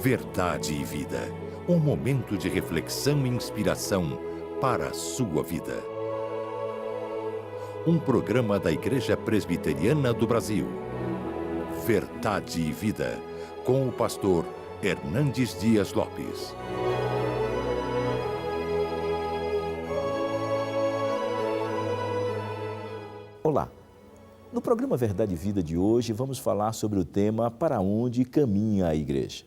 Verdade e Vida. Um momento de reflexão e inspiração para a sua vida. Um programa da Igreja Presbiteriana do Brasil. Verdade e Vida, com o pastor Hernandes Dias Lopes. Olá! No programa Verdade e Vida de hoje, vamos falar sobre o tema Para onde caminha a Igreja.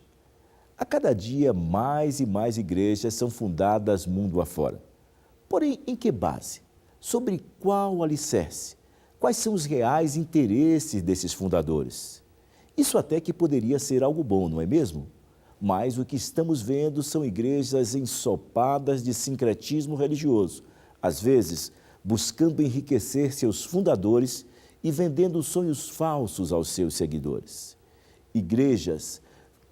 A cada dia, mais e mais igrejas são fundadas mundo afora. Porém, em que base? Sobre qual alicerce? Quais são os reais interesses desses fundadores? Isso até que poderia ser algo bom, não é mesmo? Mas o que estamos vendo são igrejas ensopadas de sincretismo religioso, às vezes buscando enriquecer seus fundadores e vendendo sonhos falsos aos seus seguidores. Igrejas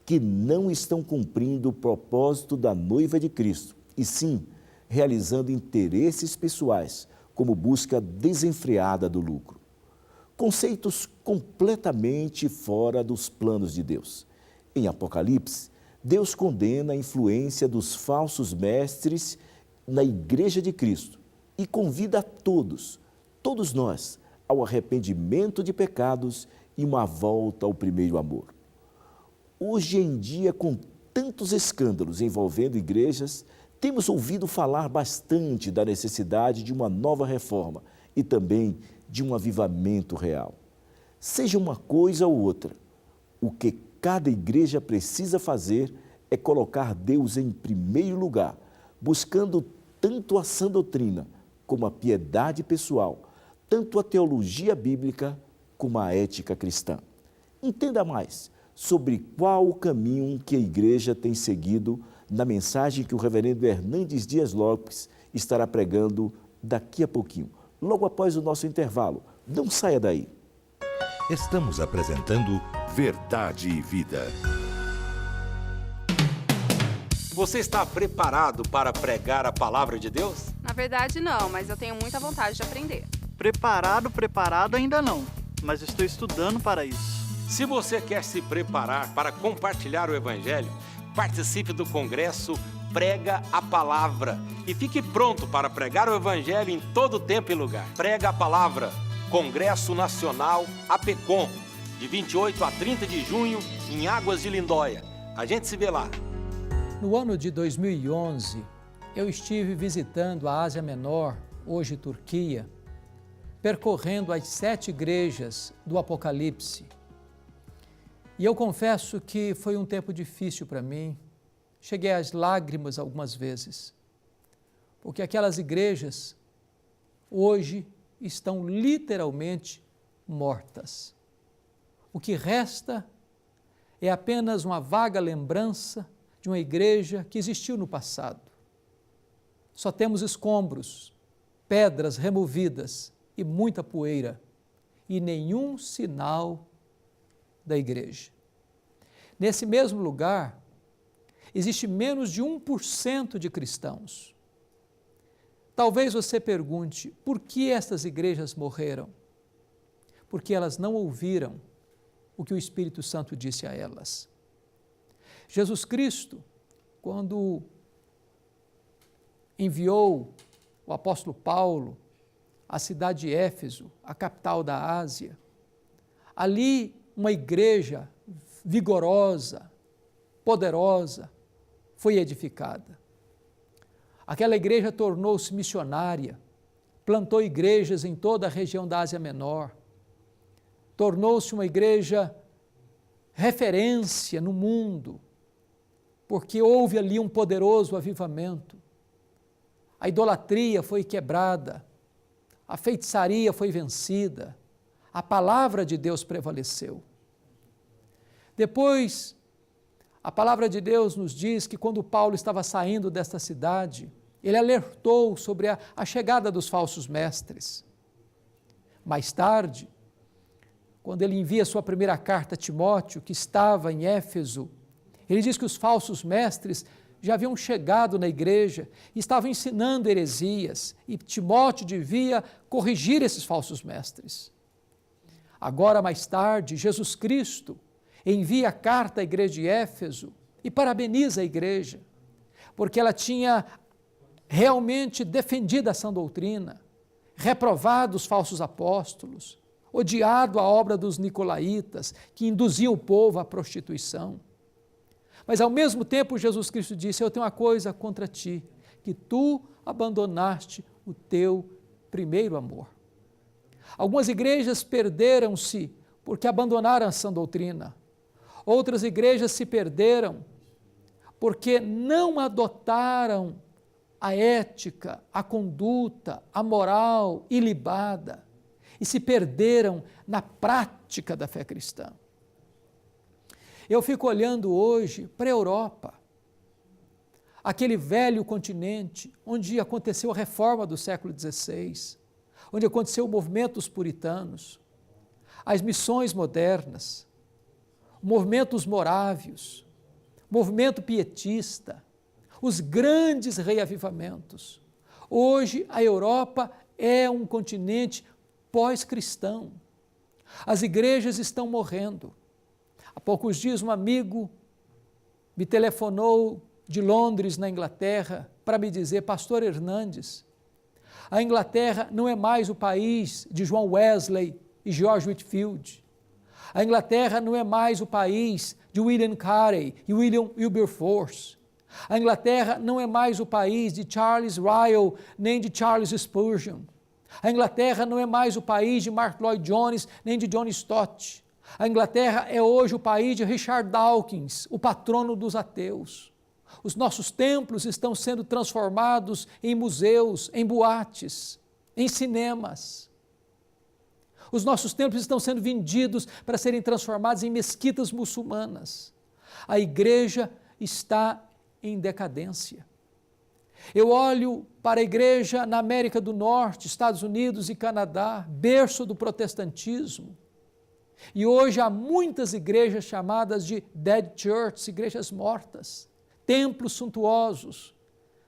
que não estão cumprindo o propósito da noiva de Cristo, e sim realizando interesses pessoais, como busca desenfreada do lucro. Conceitos completamente fora dos planos de Deus. Em Apocalipse, Deus condena a influência dos falsos mestres na Igreja de Cristo e convida a todos nós, ao arrependimento de pecados e uma volta ao primeiro amor. Hoje em dia, com tantos escândalos envolvendo igrejas, temos ouvido falar bastante da necessidade de uma nova reforma e também de um avivamento real. Seja uma coisa ou outra, o que cada igreja precisa fazer é colocar Deus em primeiro lugar, buscando tanto a sã doutrina como a piedade pessoal, tanto a teologia bíblica como a ética cristã. Entenda mais sobre qual o caminho que a igreja tem seguido na mensagem que o reverendo Hernandes Dias Lopes estará pregando daqui a pouquinho, logo após o nosso intervalo. Não saia daí. Estamos apresentando Verdade e Vida. Você está preparado para pregar a palavra de Deus? Na verdade, não, mas eu tenho muita vontade de aprender. Preparado ainda não, mas estou estudando para isso. Se você quer se preparar para compartilhar o Evangelho, participe do congresso Prega a Palavra e fique pronto para pregar o Evangelho em todo tempo e lugar. Prega a Palavra, Congresso Nacional APECOM, de 28 a 30 de junho, em Águas de Lindóia. A gente se vê lá. No ano de 2011, eu estive visitando a Ásia Menor, hoje Turquia, percorrendo as 7 igrejas do Apocalipse. E eu confesso que foi um tempo difícil para mim, cheguei às lágrimas algumas vezes, porque aquelas igrejas hoje estão literalmente mortas. O que resta é apenas uma vaga lembrança de uma igreja que existiu no passado. Só temos escombros, pedras removidas e muita poeira, e nenhum sinal da igreja. Nesse mesmo lugar, existe menos de 1% de cristãos. Talvez você pergunte, por que estas igrejas morreram? Porque elas não ouviram o que o Espírito Santo disse a elas. Jesus Cristo, quando enviou o apóstolo Paulo à cidade de Éfeso, a capital da Ásia, ali uma igreja vigorosa, poderosa, foi edificada. Aquela igreja tornou-se missionária, plantou igrejas em toda a região da Ásia Menor, tornou-se uma igreja referência no mundo, porque houve ali um poderoso avivamento. A idolatria foi quebrada, a feitiçaria foi vencida, a palavra de Deus prevaleceu. Depois, a palavra de Deus nos diz que quando Paulo estava saindo desta cidade, ele alertou sobre a chegada dos falsos mestres. Mais tarde, quando ele envia sua primeira carta a Timóteo, que estava em Éfeso, ele diz que os falsos mestres já haviam chegado na igreja e estavam ensinando heresias, e Timóteo devia corrigir esses falsos mestres. Agora, mais tarde, Jesus Cristo envia a carta à igreja de Éfeso e parabeniza a igreja, porque ela tinha realmente defendido a sã doutrina, reprovado os falsos apóstolos, odiado a obra dos nicolaítas, que induziam o povo à prostituição. Mas ao mesmo tempo Jesus Cristo disse: eu tenho uma coisa contra ti, que tu abandonaste o teu primeiro amor. Algumas igrejas perderam-se porque abandonaram a sã doutrina. Outras igrejas se perderam porque não adotaram a ética, a conduta, a moral ilibada e se perderam na prática da fé cristã. Eu fico olhando hoje para a Europa, aquele velho continente onde aconteceu a reforma do século XVI, onde aconteceu o movimento dos puritanos, as missões modernas, movimentos morávios, movimento pietista, os grandes reavivamentos. Hoje a Europa é um continente pós-cristão. As igrejas estão morrendo. Há poucos dias um amigo me telefonou de Londres, na Inglaterra, para me dizer: Pastor Hernandes, a Inglaterra não é mais o país de João Wesley e George Whitefield. A Inglaterra não é mais o país de William Carey e William Wilberforce. A Inglaterra não é mais o país de Charles Ryle, nem de Charles Spurgeon. A Inglaterra não é mais o país de Mark Lloyd Jones, nem de John Stott. A Inglaterra é hoje o país de Richard Dawkins, o patrono dos ateus. Os nossos templos estão sendo transformados em museus, em boates, em cinemas. Os nossos templos estão sendo vendidos para serem transformados em mesquitas muçulmanas. A igreja está em decadência. Eu olho para a igreja na América do Norte, Estados Unidos e Canadá, berço do protestantismo. E hoje há muitas igrejas chamadas de dead churches, igrejas mortas, templos suntuosos,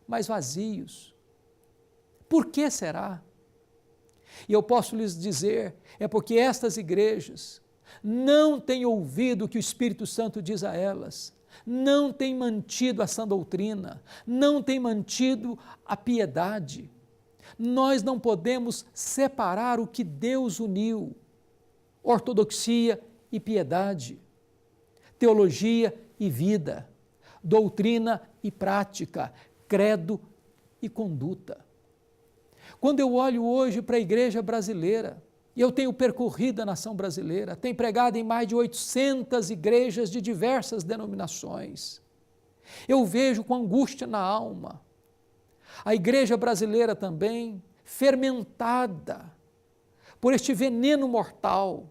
mas vazios. Por que será? E eu posso lhes dizer, é porque estas igrejas não têm ouvido o que o Espírito Santo diz a elas, não têm mantido a sã doutrina, não têm mantido a piedade. Nós não podemos separar o que Deus uniu, ortodoxia e piedade, teologia e vida, doutrina e prática, credo e conduta. Quando eu olho hoje para a igreja brasileira, e eu tenho percorrido a nação brasileira, tenho pregado em mais de 800 igrejas de diversas denominações, eu vejo com angústia na alma a igreja brasileira também fermentada por este veneno mortal,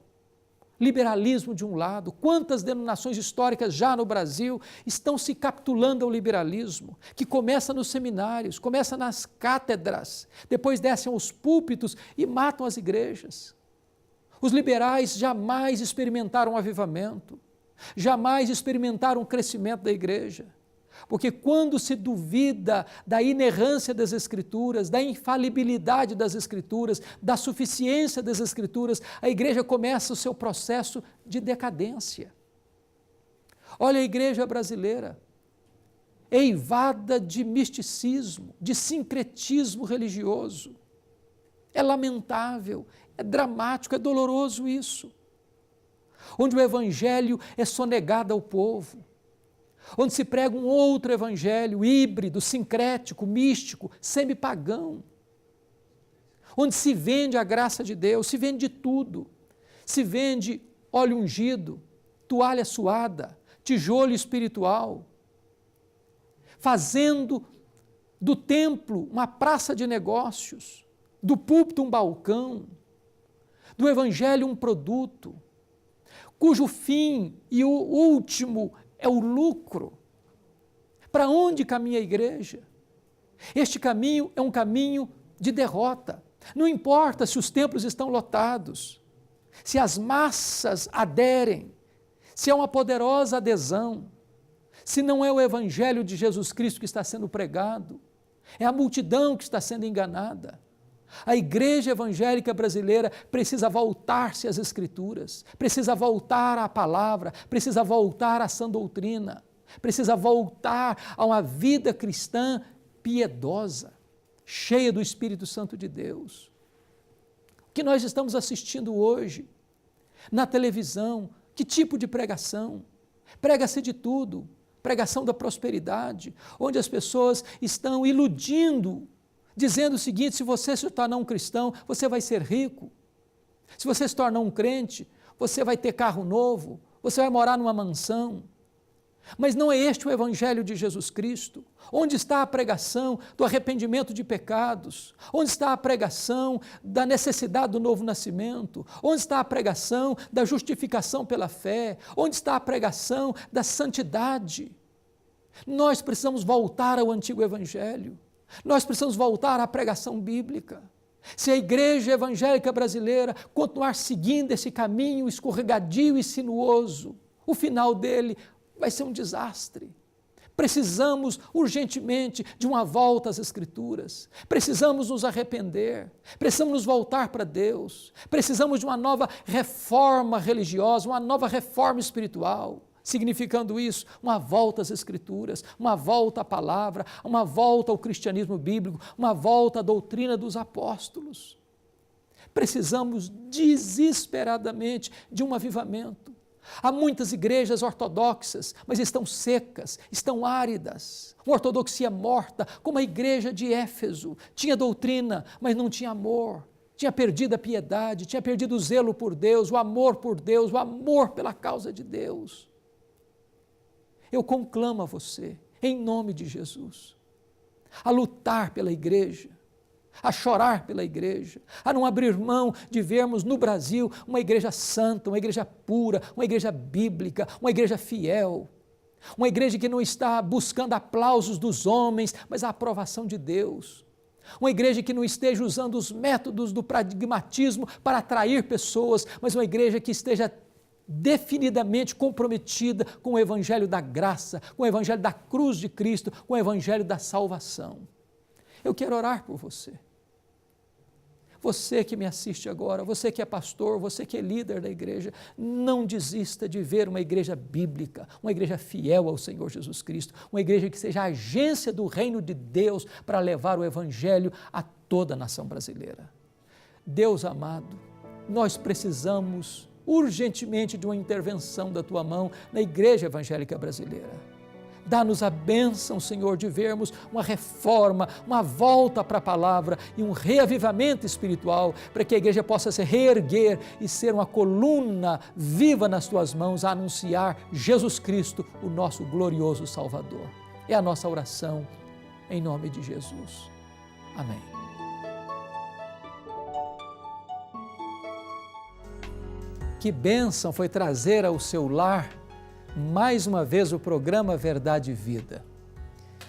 liberalismo de um lado. Quantas denominações históricas já no Brasil estão se capitulando ao liberalismo, que começa nos seminários, começa nas cátedras, depois descem aos púlpitos e matam as igrejas. Os liberais jamais experimentaram um avivamento, jamais experimentaram um crescimento da igreja, porque quando se duvida da inerrância das Escrituras, da infalibilidade das Escrituras, da suficiência das Escrituras, a igreja começa o seu processo de Olha a igreja brasileira, eivada de misticismo, de sincretismo religioso. É lamentável, é dramático, é doloroso isso. Onde o evangelho é sonegado ao povo, onde se prega um outro evangelho híbrido, sincrético, místico, semi-pagão, onde se vende a graça de Deus, se vende tudo, se vende óleo ungido, toalha suada, tijolo espiritual, fazendo do templo uma praça de negócios, do púlpito um balcão, do evangelho um produto, cujo fim e o último é o lucro. Para onde caminha a igreja? Este caminho é um caminho de derrota. Não importa se os templos estão lotados, se as massas aderem, se é uma poderosa adesão, se não é o evangelho de Jesus Cristo que está sendo pregado, é a multidão que está sendo enganada. A igreja evangélica brasileira precisa voltar-se às Escrituras, precisa voltar à palavra, precisa voltar à sã doutrina. precisa voltar a uma vida cristã piedosa, cheia do Espírito Santo de Deus. O que nós estamos assistindo hoje, na televisão, que tipo de pregação? Prega-se de tudo, pregação da prosperidade, onde as pessoas estão iludindo, dizendo o seguinte: se você se tornar um cristão, você vai ser rico. Se você se tornar um crente, você vai ter carro novo, você vai morar numa mansão. Mas não é este o Evangelho de Jesus Cristo. Onde está a pregação do arrependimento de pecados? Onde está a pregação da necessidade do novo nascimento? Onde está a pregação da justificação pela fé? Onde está a pregação da santidade? Nós precisamos voltar ao antigo Evangelho. Nós precisamos voltar à pregação bíblica. Se a igreja evangélica brasileira continuar seguindo esse caminho escorregadio e sinuoso, o final dele vai ser um desastre. Precisamos urgentemente de uma volta às Escrituras, precisamos nos arrepender, precisamos nos voltar para Deus, precisamos de uma nova reforma religiosa, uma nova reforma espiritual, significando isso, uma volta às Escrituras, uma volta à palavra, uma volta ao cristianismo bíblico, uma volta à doutrina dos apóstolos. Precisamos desesperadamente de um avivamento. Há muitas igrejas ortodoxas, mas estão secas, estão áridas. Uma ortodoxia morta, como a igreja de Éfeso. Tinha doutrina, mas não tinha amor. Tinha perdido a piedade, tinha perdido o zelo por Deus, o amor por Deus, o amor pela causa de Deus. Eu conclamo a você, em nome de Jesus, a lutar pela igreja, a chorar pela igreja, a não abrir mão de vermos no Brasil uma igreja santa, uma igreja pura, uma igreja bíblica, uma igreja fiel, uma igreja que não está buscando aplausos dos homens, mas a aprovação de Deus, uma igreja que não esteja usando os métodos do pragmatismo para atrair pessoas, mas uma igreja que esteja definidamente comprometida com o evangelho da graça, com o evangelho da cruz de Cristo, com o evangelho da salvação. Eu quero orar por você. Você que me assiste agora, você que é pastor, você que é líder da igreja, não desista de ver uma igreja bíblica, uma igreja fiel ao Senhor Jesus Cristo, uma igreja que seja a agência do reino de Deus para levar o evangelho a toda a nação brasileira. Deus amado, nós precisamos urgentemente de uma intervenção da tua mão na igreja evangélica brasileira. Dá-nos a bênção, Senhor, de vermos uma reforma, uma volta para a palavra e um reavivamento espiritual, para que a igreja possa se reerguer e ser uma coluna viva nas tuas mãos a anunciar Jesus Cristo, o nosso glorioso Salvador. É a nossa oração, em nome de Jesus. Amém. Que bênção foi trazer ao seu lar mais uma vez o programa Verdade e Vida.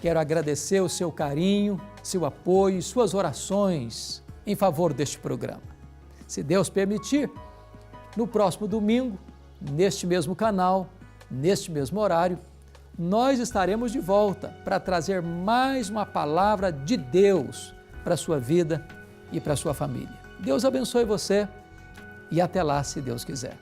Quero agradecer o seu carinho, seu apoio e suas orações em favor deste programa. Se Deus permitir, no próximo domingo, neste mesmo canal, neste mesmo horário, nós estaremos de volta para trazer mais uma palavra de Deus para a sua vida e para a sua família. Deus abençoe você e até lá, se Deus quiser.